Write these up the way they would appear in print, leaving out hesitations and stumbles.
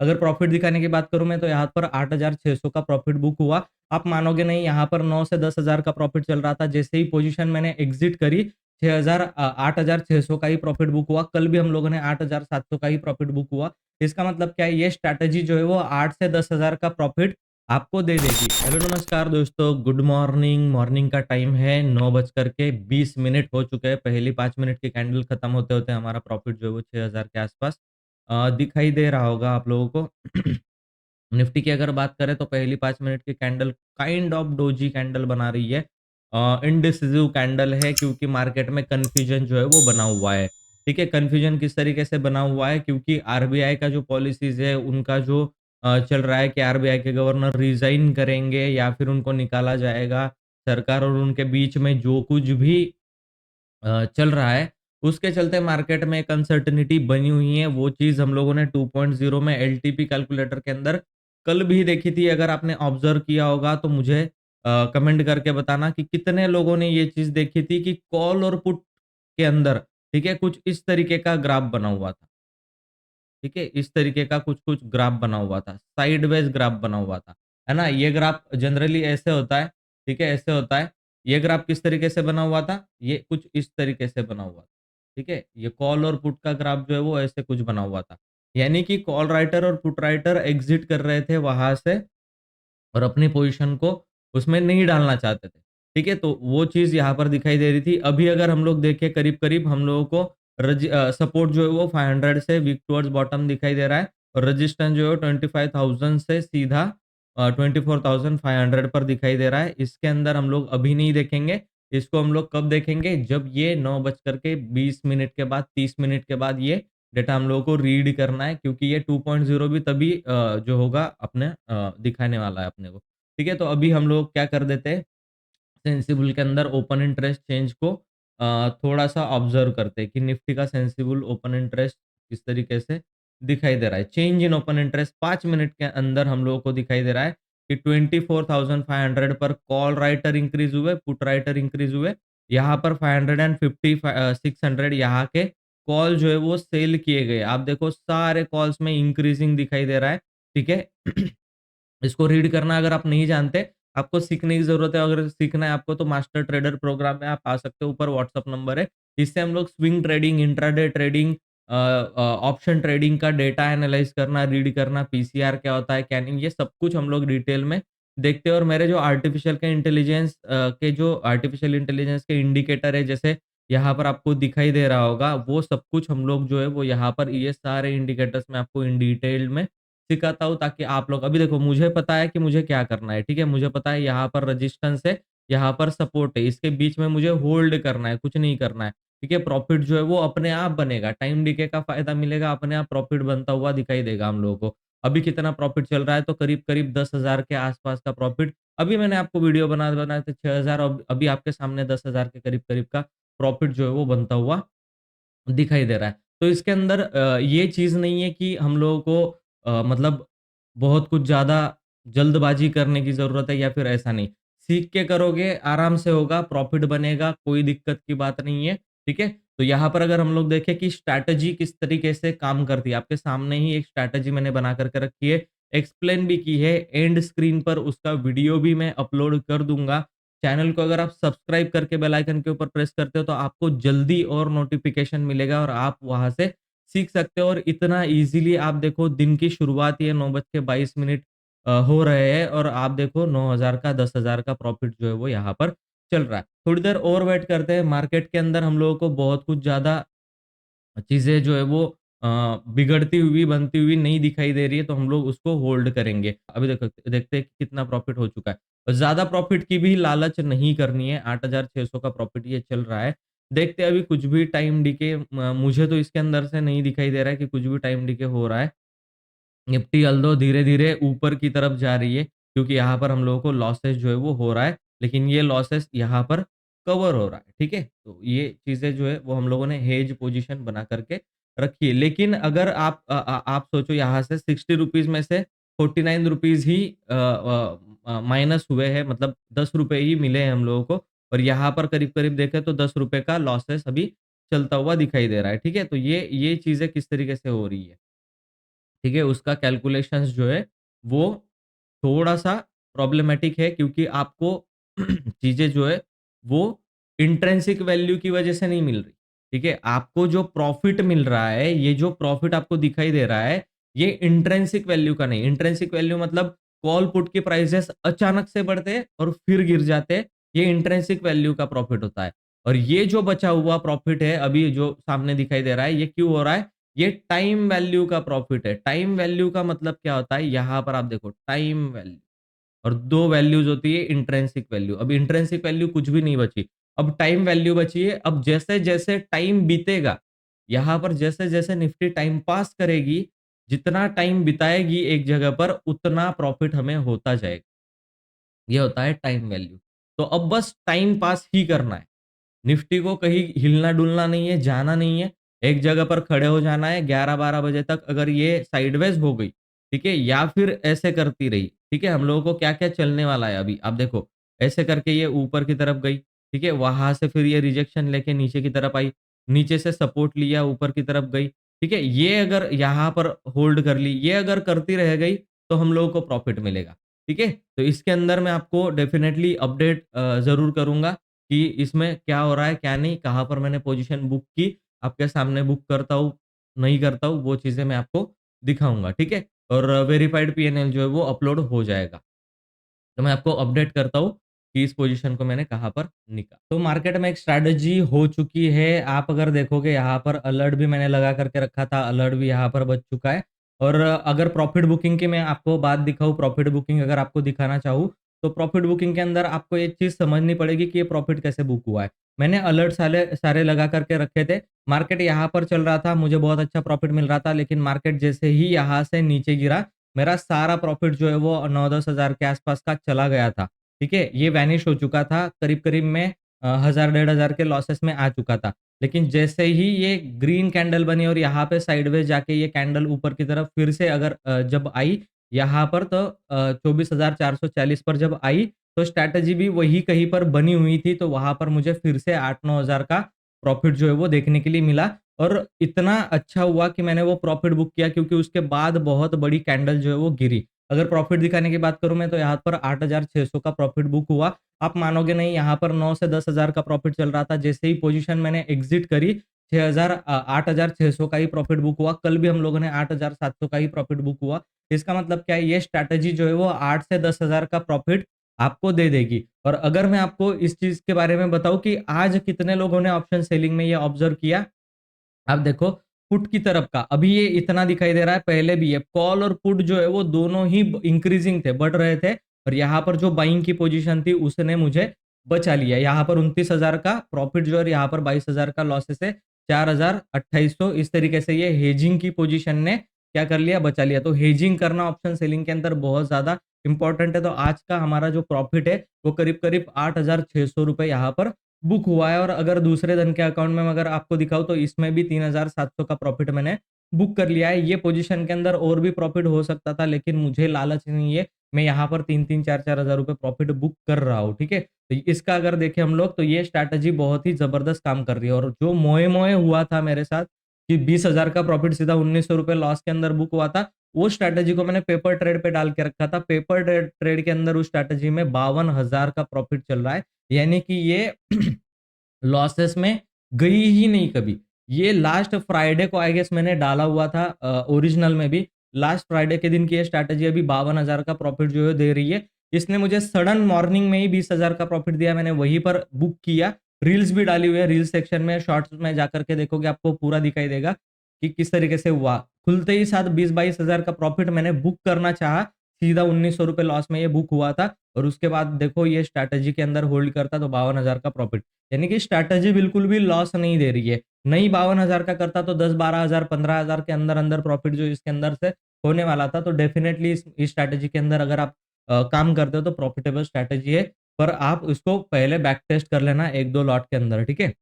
अगर प्रॉफिट दिखाने की बात करूँ मैं तो यहाँ पर 8,600 का प्रॉफिट बुक हुआ। आप मानोगे नहीं, यहाँ पर 9 से 10,000 का प्रॉफिट चल रहा था। जैसे ही पोजीशन मैंने एग्ज़िट करी 8,600 का ही प्रॉफिट बुक हुआ। कल भी हम लोगों ने 8,700 का ही प्रॉफिट बुक हुआ। इसका मतलब क्या है, ये स्ट्रैटेजी जो है वो 8 से 10,000 का प्रॉफिट आपको दे देगी। हेलो नमस्कार दोस्तों, गुड मॉर्निंग। मॉर्निंग का टाइम है 9 बज कर के 20 मिनट हो चुके हैं। पहली 5 मिनट की कैंडल खत्म होते-होते हमारा प्रॉफिट जो है वो 6,000 के आसपास दिखाई दे रहा होगा आप लोगों को। निफ्टी की अगर बात करें तो पहली 5 मिनट की candle kind of doji candle बना रही है। इंडिसिसिव कैंडल है क्योंकि मार्केट में कन्फ्यूजन जो है वो बना हुआ है। ठीक है, कन्फ्यूजन किस तरीके से बना हुआ है, क्योंकि आरबीआई का जो पॉलिसीज़ है उनका जो चल रहा है कि आरबीआई के गवर्नर रिज़ाइन करेंगे या फिर उनको निकाला जाएगा। सरकार और उनके बीच में जो कुछ भी चल रहा है, उसके चलते मार्केट में एक अनसर्टेनिटी बनी हुई है। वो चीज़ हम लोगों ने 2.0 में एलटीपी कैलकुलेटर के अंदर कल भी देखी थी। अगर आपने ऑब्ज़र्व किया होगा तो मुझे कमेंट करके बताना कि कितने लोगों ने ये चीज़ देखी थी कि कॉल और पुट के अंदर, ठीक है, कुछ इस तरीके का ग्राफ बना हुआ था। ठीक है? इस तरीके का कुछ-कुछ ग्राफ बना हुआ था, साइडवेज़ ग्राफ बना हुआ था, है ना? ये ग्राफ जनरली ऐसे होता है, ठीक है? ऐसे होता है। ये ग्राफ किस तरीके से बना हुआ था? ये कुछ इस तरीके से बना हुआ था, ठीक है? ये कॉल और पुट का ग्राफ जो है वो ऐसे कुछ बना हुआ था। यानी कि कॉल राइटर और पुट राइटर एग्ज़िट कर रहे थे वहाँ से और अपनी पोज़ीशन को उसमें नहीं डालना चाहते थे। ठीक है? तो वो चीज़ यहाँ पर दिखाई दे रही थी। अभी अगर हम लोग देखें करीब-करीब हम लोगों को सपोर्ट जो है वो 500 से वीक टुवर्ड्स बॉटम दिखाई दे रहा है और रेजिस्टेंस जो है 25,000 से सीधा 24,500 पर दिखाई दे रहा है। इसके अंदर हम लोग अभी नहीं देखेंगे। इसको हम लोग कब देखेंगे? जब ये 9 बज कर के 20 मिनट के बाद, 30 मिनट के बाद ये डेटा हम लोगों को रीड करना है, क्योंकि ये 2.0 भी तभी जो होगा अपने दिखाने वाला है अपने को। ठीक है? तो अभी हम लोग क्या कर देते हैं, सेंसिबल के अंदर ओपन इंटरेस्ट चेंज को थोड़ा-सा ऑब्ज़र्व करते हैं कि निफ्टी का सेंसिबल ओपन इंटरेस्ट किस तरीके से दिखाई दे रहा है। Change in open interest 5 minute के अंदर हम लोगों को दिखाई दे रहा है कि 24,500 पर कॉल राइटर इंक्रीज़ हुए, पुट राइटर इंक्रीज़ हुए। यहाँ पर 600 यहाँ के कॉल जो है वो सेल किए गए। आप देखो सारे कॉल्स में इंक्रीज़िंग दिखाई दे रहा है, ठीक है? इसको रीड करना अगर आप नहीं जानते, आपको सीखने की ज़रूरत है। अगर सीखना है आपको तो मास्टर ट्रेडर प्रोग्राम में आप आ सकते हो, ऊपर व्हाट्सएप नंबर है। इससे हम लोग swing trading, intraday trading, option trading का डेटा एनालाइज़ करना, रीड करना, पीसीआर क्या होता है, क्या नहीं, ये सब कुछ हम लोग डिटेल में देखते हैं। और मेरे जो आर्टिफिशियल इंटेलिजेंस के इंडिकेटर है, जैसे यहाँ पर आपको दिखाई दे रहा होगा, वो सब कुछ हम लोग जो है वो यहाँ पर ये सारे इंडिकेटर्स मैं आपको इन डिटेल में सिखाता हूँ, ताकि आप लोग, अभी देखो मुझे पता है कि मुझे क्या करना है, ठीक है? मुझे पता है यहाँ पर रेजिस्टेंस है, यहाँ पर सपोर्ट है, इसके बीच में मुझे होल्ड करना है, कुछ नहीं करना है, ठीक है? प्रॉफिट जो है वो अपने आप बनेगा, टाइम डीके का फ़ायदा मिलेगा, अपने आप प्रॉफिट बनता हुआ दिखाई देगा हम लोगों को। अभी कितना प्रॉफिट चल रहा है, तो करीब-करीब 10,000 के आस-पास का प्रॉफिट, अभी मैंने आपको वीडियो बना के 6,000, अभी आपके सामने 10,000 के करीब-करीब का प्रॉफिट जो है वो बनता हुआ दिखाई दे रहा है। तो इसके अंदर ये चीज़ नहीं है कि हम लोगों को मतलब बहुत कुछ ज़्यादा जल्दबाज़ी करने की ज़रूरत है या फिर ऐसा नहीं। सीख के करोगे, आराम से होगा, प्रॉफ़िट बनेगा, कोई दिक्कत की बात नहीं है, ठीक है? तो यहाँ पर अगर हम लोग देखें कि स्ट्रैटेजी किस तरीके से काम करती है, आपके सामने ही एक स्ट्रैटेजी मैंने बना कर के रखी है, एक्सप्लेन भी की है, एंड स्क्रीन पर उसका वीडियो भी मैं अपलोड कर दूँगा। चैनल को अगर आप सब्सक्राइब करके बेल आइकन के ऊपर प्रेस करते हो तो आपको जल्दी और नोटिफ़िकेशन मिलेगा और आप वहाँ से सीख सकते हो। और इतना ईज़िली आप देखो, दिन की शुरुआत ये 9 बज के 22 मिनट हो रहे हैं और आप देखो 9,000 का 10,000 का प्रॉफ़िट जो है वो यहाँ पर चल रहा है। थोड़ी देर और वेट करते हैं, मार्केट के अंदर हम लोगों को बहुत कुछ ज़्यादा चीज़ें जो है वो बिगड़ती हुई, बनती हुई नहीं दिखाई दे रही है, तो हम लोग उसको होल्ड करेंगे। अभी देखो, देखते हैं कि कितना प्रॉफ़िट हो चुका है। और ज़्यादा प्रॉफ़िट की भी लालच नहीं करनी है, 8,600 का प्रॉफ़िट ये चल रहा है। देखते हैं अभी कुछ भी टाइम डिके, मुझे तो इसके अंदर से नहीं दिखाई दे रहा है कि कुछ भी टाइम डिके हो रहा है। निफ्टी ऑल्दो धीरे-धीरे ऊपर की तरफ जा रही है, क्योंकि यहाँ पर हम लोगों को लॉसेस जो है वो हो रहा है, लेकिन ये लॉसेस यहाँ पर कवर हो रहा है, ठीक है? तो ये चीज़ें जो है वो हम लोगों ने हेज पोज़ीशन बना कर के रखी है। लेकिन अगर आप सोचो, यहाँ से ₹60 में से ₹49 ही माइनस हुए हैं, मतलब ₹10 ही मिले हैं हम लोगों को, और यहाँ पर करीब-करीब देखें तो ₹10 का लॉसेस अभी चलता हुआ दिखाई दे रहा है, ठीक है? तो ये चीज़ें किस तरीके से हो रही है? ठीक है? उसका कैलकुलेशंस जो है वो थोड़ा-सा प्रॉब्लमैटिक है क्योंकि आपको चीज़ें जो है वो इंट्रिंसिक वैल्यू की वजह से नहीं मिल रही, ठीक है? आपको जो प्रॉफिट मिल रहा है, ये जो प्रॉफिट आपको दिखाई दे रहा है, ये इंट्रिंसिक वैल्यू का नहीं। इंट्रिंसिक वैल्यू मतलब कॉल पुट के प्राइसेस अचानक से बढ़ते हैं और फिर गिर जाते हैं, ये इंट्रिंसिक वैल्यू का प्रॉफिट होता है। और ये जो बचा हुआ प्रॉफिट है, अभी जो सामने दिखाई दे रहा है, ये क्यों हो रहा है? ये टाइम वैल्यू का प्रॉफिट है। टाइम वैल्यू का मतलब क्या होता है? यहाँ पर आप देखो टाइम वैल्यू और 2 वैल्यूज़ होती है इंट्रिंसिक वैल्यू। अब इंट्रिंसिक वैल्यू कुछ भी नहीं बची। अब टाइम वैल्यू बची है। अब जैसे-जैसे टाइम बीतेगा, यहाँ पर जैसे-जैसे निफ्टी टाइम पास करेगी, जितना टाइम बिताएगी एक जगह पर, उतना प्रॉफिट हमें होता जाएगा। ये होता है टाइम वैल्यू। तो अब बस टाइम पास ही करना है। निफ्टी को कहीं हिलना-डुलना नहीं है, जाना नहीं है। एक जगह पर खड़े हो जाना है 11-12 बजे तक अगर ये साइडवेज़ हो गई, ठीक है? या फिर ऐसे करती रही, ठीक है? हम लोगों को क्या-क्या चलने वाला है अभी, आप देखो। ऐसे करके ये ऊपर की तरफ गई, ठीक है? वहाँ से फिर ये रिजेक्शन लेके नीचे की तरफ आई, नीचे से सपोर्ट लिया, ऊपर की तरफ गई, ठीक है? ये अगर यहाँ पर होल्ड कर ली, ये अगर करती रह गई, तो हम लोगों को प्रॉफ़िट मिलेगा, ठीक है? तो इसके अंदर मैं आपको डेफ़िनेटली अपडेट ज़रूर करूँगा कि इसमें क्या हो रहा है, क्या नहीं, कहाँ पर मैंने पोज़ीशन बुक की, आपके सामने बुक करता हूँ, नहीं करता हूँ, वो चीज़ें मैं आपको दिखाऊँगा, ठीक है? और वेरिफाइड पीएनएल जो है वो अपलोड हो जाएगा। तो मैं आपको अपडेट करता हूँ कि इस पोज़ीशन को मैंने कहाँ पर निकाला। तो मार्केट में एक स्ट्रैटेजी हो चुकी है। आप अगर देखोगे यहाँ पर अलर्ट भी मैंने लगा करके रखा था, अलर्ट भी यहाँ पर बज चुका है। और अगर प्रॉफ़िट बुकिंग की मैं आपको बात दिखाऊँ, प्रॉफ़िट बुकिंग अगर आपको दिखाना चाहूँ, तो प्रॉफ़िट बुकिंग के अंदर आपको एक चीज़ समझनी पड़ेगी कि ये प्रॉफ़िट कैसे बुक हुआ है। मैंने अलर्ट सारे सारे लगा करके रखे थे। मार्केट यहाँ पर चल रहा था, मुझे बहुत अच्छा प्रॉफ़िट मिल रहा था, लेकिन मार्केट जैसे ही यहाँ से नीचे गिरा, मेरा सारा प्रॉफ़िट जो है वो 9-10 हज़ार के आसपास का चला गया था, ठीक है? ये वैनिश हो चुका था, करीब-करीब मैं 1000 डेढ़ हज़ार के लॉसेस में आ चुका था। लेकिन जैसे ही ये ग्रीन कैंडल बनी और यहाँ पे साइडवेज़ जाके ये कैंडल ऊपर की तरफ फिर से अगर जब आई यहाँ पर तो 24,440 पर जब आई, तो स्ट्रैटेजी भी वही कहीं पर बनी हुई थी, तो वहाँ पर मुझे फिर से 8-9 हज़ार का प्रॉफ़िट जो है वो देखने के लिए मिला। और इतना अच्छा हुआ कि मैंने वो प्रॉफ़िट बुक किया क्योंकि उसके बाद बहुत बड़ी कैंडल जो है वो गिरी। अगर प्रॉफ़िट दिखाने की बात करूँ मैं तो यहाँ पर 8,600 का प्रॉफ़िट बुक हुआ। आप मानोगे नहीं यहाँ पर 9 से 10 हज़ार का प्रॉफ़िट चल रहा था। जैसे ही पोज़ीशन मैंने एग्ज़िट करी 8,600 का ही प्रॉफ़िट बुक हुआ। कल भी हम लोगों ने 8,700 का ही प्रॉफ़िट बुक हुआ। इसका मतलब क्या है, ये स्ट्रैटेजी जो है वो 8 से 10 हज़ार का प्रॉफ़िट आपको दे देगी। और अगर मैं आपको इस चीज़ के बारे में बताऊँ कि आज कितने लोगों ने ऑप्शन सेलिंग में ये ऑब्ज़र्व किया? अब देखो पुट की तरफ का, अभी ये इतना दिखाई दे रहा है, पहले भी ये कॉल और पुट जो है वो दोनों ही इंक्रीजिंग थे, बढ़ रहे थे और यहाँ पर जो बाइंग की पोजीशन थी उसने मुझे बचा लिया। यहाँ पर 29,000 का प्रॉफिट जो है और यहाँ पर 22,000 का लॉसेस है, 4,2800 इस तरीके से ये हेजिंग की पोजीशन ने क्या कर लिया, बचा लिया। तो हेजिंग करना ऑप्शन सेलिंग के अंदर बहुत ज़्यादा इंपॉर्टेंट है। तो आज का हमारा जो प्रॉफिट है वो करीब-करीब ₹8,600 यहाँ पर बुक हुआ है। और अगर दूसरे दिन के अकाउंट में अगर आपको दिखाऊँ तो इसमें भी 3,700 का प्रॉफिट मैंने बुक कर लिया है। ये पोज़ीशन के अंदर और भी प्रॉफिट हो सकता था, लेकिन मुझे लालच नहीं है। मैं यहाँ पर 3-3 4-4 हज़ार रुपए प्रॉफिट बुक कर रहा हूँ, ठीक है? तो इसका अगर देखें हम लोग तो ये स्ट्रैटेजी बहुत ही ज़बरदस्त काम कर रही है। और जो मोए-मोए हुआ था मेरे साथ कि 20,000 का प्रॉफिट सीधा ₹1900 लॉस के अंदर बुक हुआ था, वो स्ट्रैटेजी को मैंने पेपर ट्रेड पे डाल के रखा था। पेपर ट्रेड ट्रेड के अंदर उस स्ट्रैटेजी में 52,000 का प्रॉफिट चल रहा है। यानी कि ये लॉसेस में गई ही नहीं कभी। ये लास्ट फ्राइडे को आई गेस मैंने डाला हुआ था ओरिजिनल में भी। लास्ट फ्राइडे के दिन की ये स्ट्रैटेजी अभी 52,000 का प्रॉफिट जो है दे रही है। इसने मुझे सडन मॉर्निंग में ही 20,000 का प्रॉफिट दिया, मैंने वहीं पर बुक किया। रील्स भी डाली हुई है, रील्स सेक्शन में, शॉर्ट्स में जाकर के देखोगे आपको पूरा दिखाई देगा कि किस तरीके से हुआ। खुलते ही साथ 20-22 हज़ार का प्रॉफिट मैंने बुक करना चाहा, सीधा ₹1900 लॉस में ये बुक हुआ था और उसके बाद देखो ये स्ट्रैटेजी के अंदर होल्ड करता तो 52,000 का प्रॉफिट। यानी कि स्ट्रैटेजी बिल्कुल भी लॉस नहीं दे रही है। नहीं 52,000 का करता तो 10-12,000 15,000 के अंदर-अंदर प्रॉफिट जो इसके अंदर से होने वाला था। तो डेफिनिटली इस स्ट्रैटेजी के अंदर अगर आप काम करते हो तो प्रॉफिटेबल स्ट्रैटेजी है। पर आप इसको पहले बैक टेस्ट कर लेना 1-2 लॉट के अंदर, ठीक है?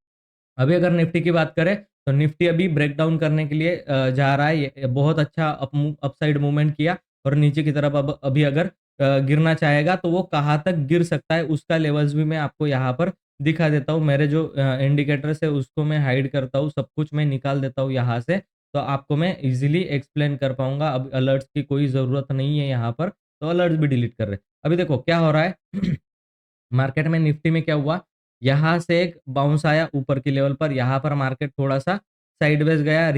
अभी अगर निफ्टी की बात करें, तो निफ्टी अभी ब्रेकडाउन करने के लिए जा रहा है। ये बहुत अच्छा अपसाइड मूवमेंट किया और नीचे की तरफ अब अभी अगर गिरना चाहेगा तो वो कहाँ तक गिर सकता है उसका लेवल्स भी मैं आपको यहाँ पर दिखा देता हूँ। मेरे जो इंडिकेटर्स है उसको मैं हाइड करता हूँ, सब कुछ मैं निकाल देता हूँ यहाँ से तो आपको मैं ईज़िली एक्सप्लेन कर पाऊँगा। अब अलर्ट्स की कोई ज़रूरत नहीं है यहाँ पर, तो अलर्ट्स भी डिलीट कर रहे हैं। अभी देखो क्या हो रहा है मार्केट में निफ्टी में क्या हुआ, यहाँ से एक बाउंस आया ऊपर की लेवल पर, यहाँ पर मार्केट थोड़ा-सा साइडवेज़ गया,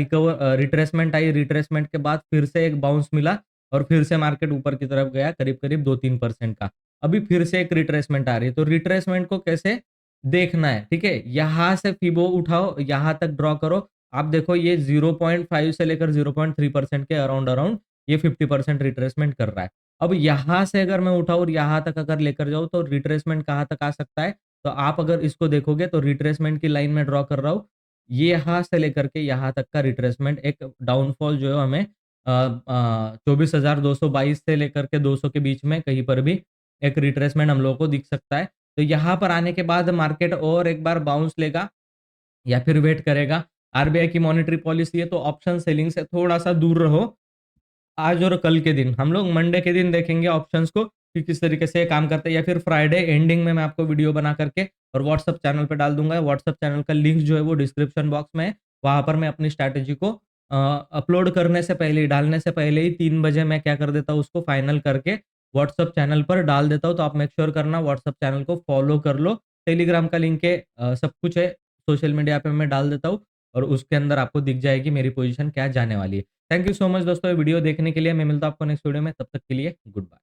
रिट्रेसमेंट आई, रिट्रेसमेंट के बाद फिर से एक बाउंस मिला और फिर से मार्केट ऊपर की तरफ गया करीब-करीब 2-3% का। अभी फिर से एक रिट्रेसमेंट आ रही है, तो रिट्रेसमेंट को कैसे देखना है, ठीक है? यहाँ से फिबो उठाओ, यहाँ तक ड्रॉ करो। आप देखो ये 0.5 से लेकर 0.3% के अराउंड-अराउंड ये 50% रिट्रेसमेंट कर रहा है। अब यहाँ से अगर मैं उठाऊँ और यहाँ तक अगर लेकर जाऊँ तो रिट्रेसमेंट कहाँ तक आ सकता है? तो आप अगर इसको देखोगे तो रिट्रेसमेंट की लाइन में ड्रॉ कर रहा हूँ। ये यहाँ से लेकर के यहाँ तक का रिट्रेसमेंट एक डाउनफॉल जो है हमें 24,222 से लेकर के 200 के बीच में कहीं पर भी एक रिट्रेसमेंट हम लोगों को दिख सकता है। तो यहाँ पर आने के बाद मार्केट और एक बार बाउंस लेगा या फिर वेट करेगा। आरबीआई की मॉनेटरी पॉलिसी है तो ऑप्शन सेलिंग से थोड़ा-सा दूर रहो। आज और कल के दिन, हम लोग मंडे के दिन देखेंगे ऑप्शंस को कि किस तरीके से ये काम करते हैं या फिर फ्राइडे एंडिंग में मैं आपको वीडियो बना करके और व्हाट्सएप चैनल पे डाल दूँगा। व्हाट्सएप चैनल का लिंक जो है वो डिस्क्रिप्शन बॉक्स में है। वहाँ पर मैं अपनी स्ट्रैटेजी को अपलोड करने से पहले ही, डालने से पहले ही 3 बजे मैं क्या कर देता हूँ उसको फाइनल करके व्हाट्सएप चैनल पर डाल देता हूँ। तो आप मेक श्योर करना व्हाट्सएप चैनल को फॉलो कर लो। टेलीग्राम का लिंक है, सब कुछ है, सोशल मीडिया पे मैं डाल देता हूँ और उसके अंदर आपको दिख जाएगी मेरी पोज़ीशन क्या जाने वाली है। थैंक यू सो मच दोस्तों ये वीडियो देखने के लिए। मैं मिलता हूँ आपको नेक्स्ट वीडियो में, तब तक के लिए गुड बाय।